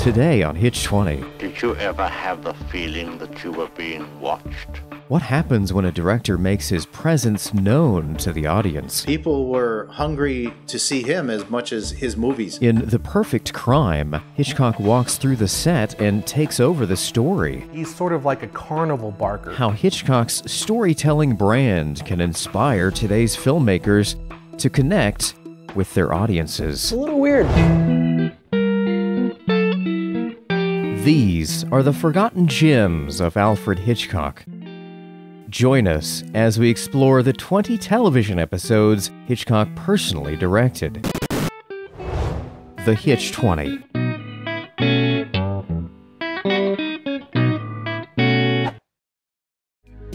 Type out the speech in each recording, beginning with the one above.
Today on Hitch20. Did you ever have the feeling that you were being watched? What happens when a director makes his presence known to the audience? People were hungry to see him as much as his movies. In The Perfect Crime, Hitchcock walks through the set and takes over the story. He's sort of like a carnival barker. How Hitchcock's storytelling brand can inspire today's filmmakers to connect with their audiences. It's a little weird. These are the forgotten gems of Alfred Hitchcock. Join us as we explore the 20 television episodes Hitchcock personally directed. The Hitch20.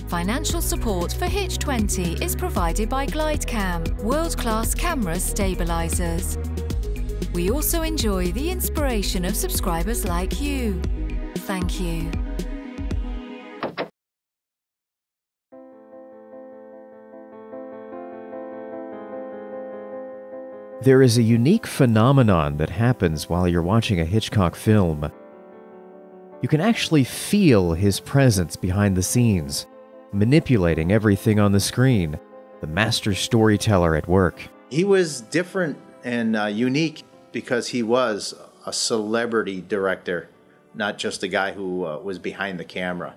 Financial support for Hitch20 is provided by GlideCam, world-class camera stabilizers. We also enjoy the inspiration of subscribers like you. Thank you. There is a unique phenomenon that happens while you're watching a Hitchcock film. You can actually feel his presence behind the scenes, manipulating everything on the screen, the master storyteller at work. He was different and unique because he was a celebrity director, not just a guy who was behind the camera.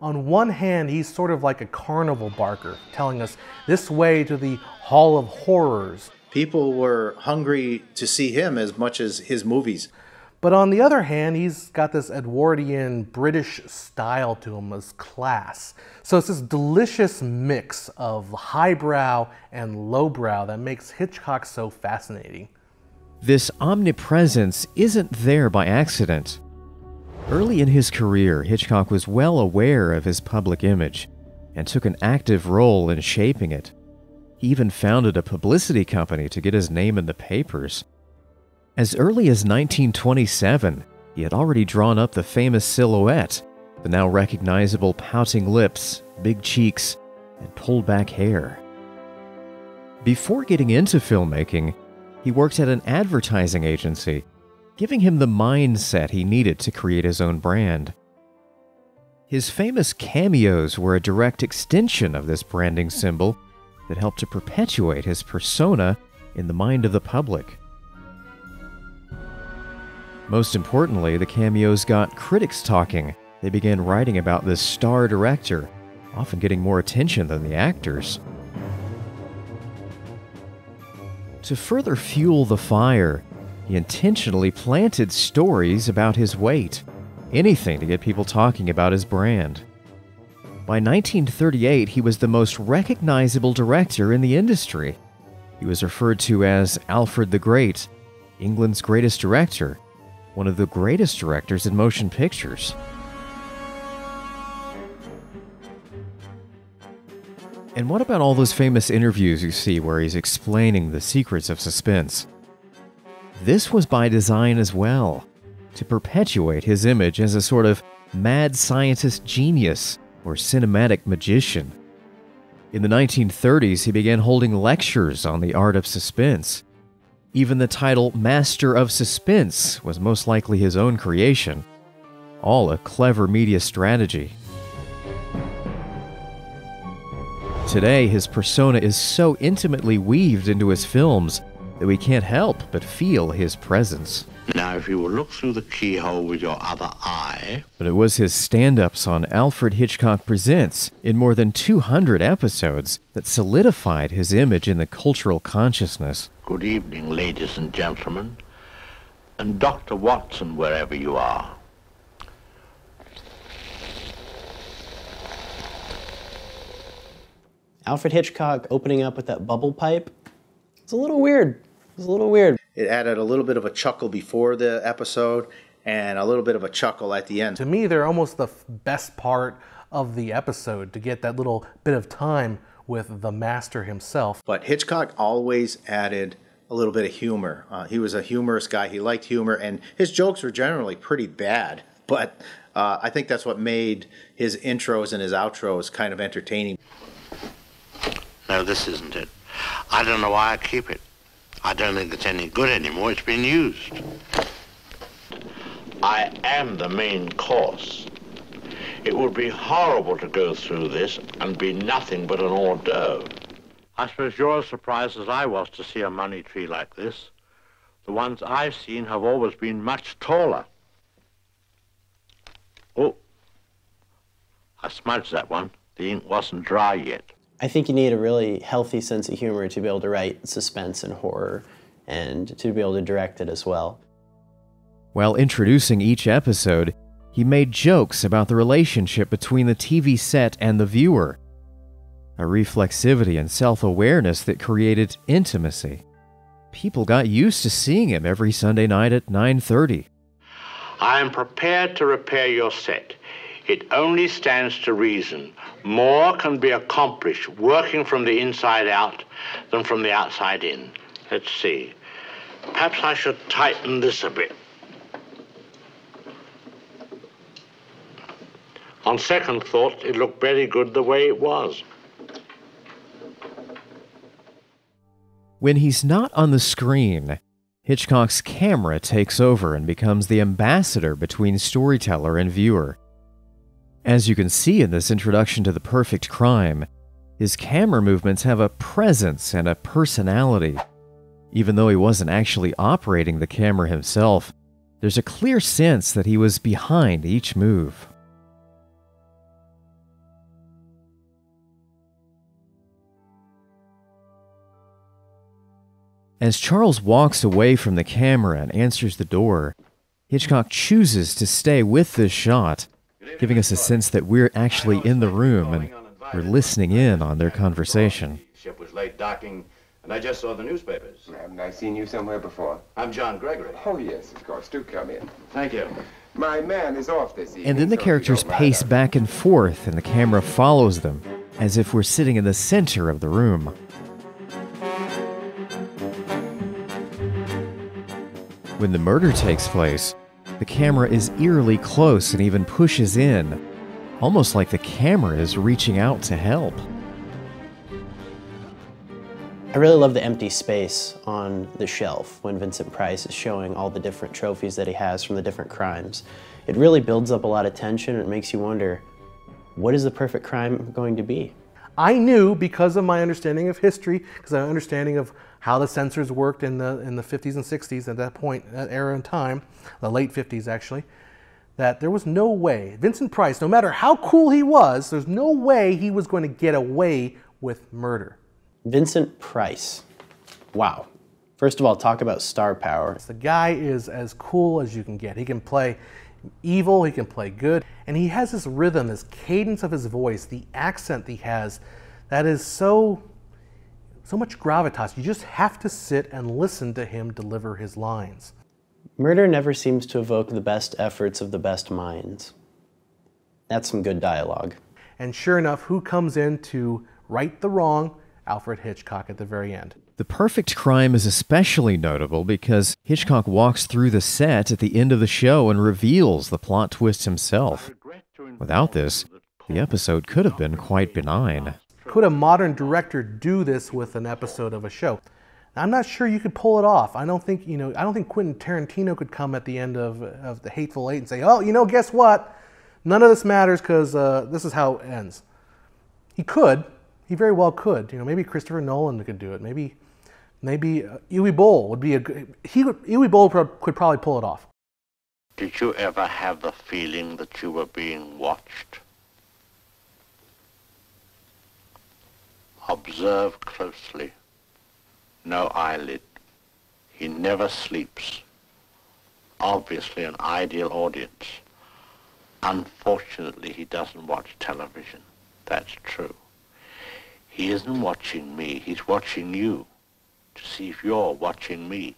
On one hand, he's sort of like a carnival barker, telling us this way to the Hall of Horrors. People were hungry to see him as much as his movies. But on the other hand, he's got this Edwardian British style to him, as class. So it's this delicious mix of highbrow and lowbrow that makes Hitchcock so fascinating. This omnipresence isn't there by accident. Early in his career, Hitchcock was well aware of his public image and took an active role in shaping it. He even founded a publicity company to get his name in the papers. As early as 1927, he had already drawn up the famous silhouette, the now recognizable pouting lips, big cheeks, and pulled back hair. Before getting into filmmaking, he worked at an advertising agency, giving him the mindset he needed to create his own brand. His famous cameos were a direct extension of this branding symbol that helped to perpetuate his persona in the mind of the public. Most importantly, the cameos got critics talking. They began writing about this star director, often getting more attention than the actors. To further fuel the fire, he intentionally planted stories about his weight, anything to get people talking about his brand. By 1938, he was the most recognizable director in the industry. He was referred to as Alfred the Great, England's greatest director, one of the greatest directors in motion pictures. And what about all those famous interviews you see where he's explaining the secrets of suspense? This was by design as well, to perpetuate his image as a sort of mad scientist genius or cinematic magician. In the 1930s, he began holding lectures on the art of suspense. Even the title Master of Suspense was most likely his own creation. All a clever media strategy. Today, his persona is so intimately weaved into his films that we can't help but feel his presence. Now, if you will look through the keyhole with your other eye... But it was his stand-ups on Alfred Hitchcock Presents in more than 200 episodes that solidified his image in the cultural consciousness. Good evening, ladies and gentlemen, and Dr. Watson, wherever you are. Alfred Hitchcock opening up with that bubble pipe. It's a little weird. It's a little weird. It added a little bit of a chuckle before the episode and a little bit of a chuckle at the end. To me, they're almost the best part of the episode, to get that little bit of time with the master himself. But Hitchcock always added a little bit of humor. He was a humorous guy. He liked humor, and his jokes were generally pretty bad. But I think that's what made his intros and his outros kind of entertaining. No, this isn't it. I don't know why I keep it. I don't think it's any good anymore. It's been used. I am the main course. It would be horrible to go through this and be nothing but an hors d'oeuvre. I suppose you're as surprised as I was to see a money tree like this. The ones I've seen have always been much taller. Oh, I smudged that one. The ink wasn't dry yet. I think you need a really healthy sense of humor to be able to write suspense and horror and to be able to direct it as well. While introducing each episode, he made jokes about the relationship between the TV set and the viewer, a reflexivity and self-awareness that created intimacy. People got used to seeing him every Sunday night at 9:30. I am prepared to repair your set. It only stands to reason. More can be accomplished working from the inside out than from the outside in. Let's see. Perhaps I should tighten this a bit. On second thought, it looked very good the way it was. When he's not on the screen, Hitchcock's camera takes over and becomes the ambassador between storyteller and viewer. As you can see in this introduction to The Perfect Crime, his camera movements have a presence and a personality. Even though he wasn't actually operating the camera himself, there's a clear sense that he was behind each move. As Charles walks away from the camera and answers the door, Hitchcock chooses to stay with this shot, giving us a sense that we're actually in the room and we're listening in on their conversation. Ship was late docking, and I just saw the newspapers. Haven't I seen you somewhere before? I'm John Gregory. Oh, yes, of course. Do come in. Thank you. My man is off this evening. And then the so characters you don't pace mind. back and forth and the camera follows them, as if we're sitting in the center of the room. When the murder takes place, the camera is eerily close and even pushes in, almost like the camera is reaching out to help. I really love the empty space on the shelf when Vincent Price is showing all the different trophies that he has from the different crimes. It really builds up a lot of tension and it makes you wonder, what is the perfect crime going to be? I knew, because of my understanding of history, because of my understanding of how the censors worked in the 50s and 60s at that point, that era in time, the late 50s actually, that there was no way, Vincent Price, no matter how cool he was, there's no way he was going to get away with murder. Vincent Price. Wow. First of all, talk about star power. The guy is as cool as you can get. He can play evil, he can play good, and he has this rhythm, this cadence of his voice, the accent he has, that is so much gravitas. You just have to sit and listen to him deliver his lines. Murder never seems to evoke the best efforts of the best minds. That's some good dialogue. And sure enough, who comes in to right the wrong? Alfred Hitchcock at the very end. The Perfect Crime is especially notable because Hitchcock walks through the set at the end of the show and reveals the plot twist himself. Without this, the episode could have been quite benign. Could a modern director do this with an episode of a show? I'm not sure you could pull it off. I don't think Quentin Tarantino could come at the end of The Hateful Eight and say, oh, guess what? None of this matters because this is how it ends. He could. He very well could. Maybe Christopher Nolan could do it. Maybe Uwe Boll would be Uwe Boll could probably pull it off. Did you ever have the feeling that you were being watched? Observe closely. No eyelid. He never sleeps. Obviously an ideal audience. Unfortunately, he doesn't watch television. That's true. He isn't watching me, he's watching you to see if you're watching me.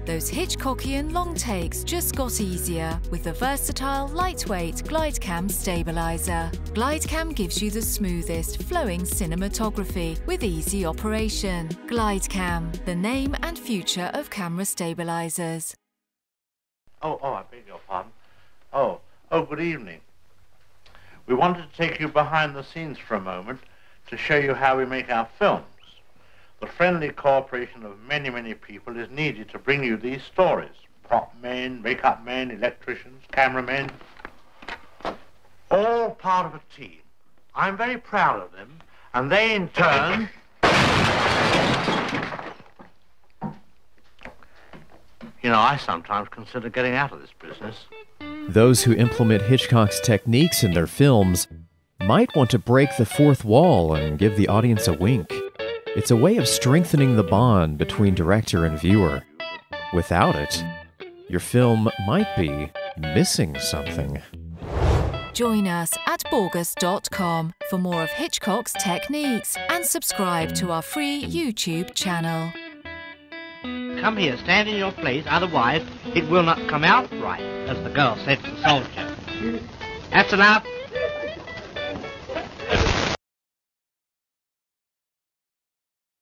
Those Hitchcockian long takes just got easier with the versatile, lightweight GlideCam stabilizer. GlideCam gives you the smoothest, flowing cinematography with easy operation. GlideCam, the name and future of camera stabilizers. Oh, I beg your pardon. Oh, good evening. we wanted to take you behind the scenes for a moment to show you how we make our films. The friendly cooperation of many, many people is needed to bring you these stories. Prop men, makeup men, electricians, cameramen, all part of a team. I'm very proud of them, and they in turn... You know, I sometimes consider getting out of this business. Those who implement Hitchcock's techniques in their films might want to break the fourth wall and give the audience a wink. It's a way of strengthening the bond between director and viewer. Without it, your film might be missing something. Join us at Borgus.com for more of Hitchcock's techniques and subscribe to our free YouTube channel. Come here, stand in your place, otherwise it will not come out right, as the girl said to the soldier. That's enough.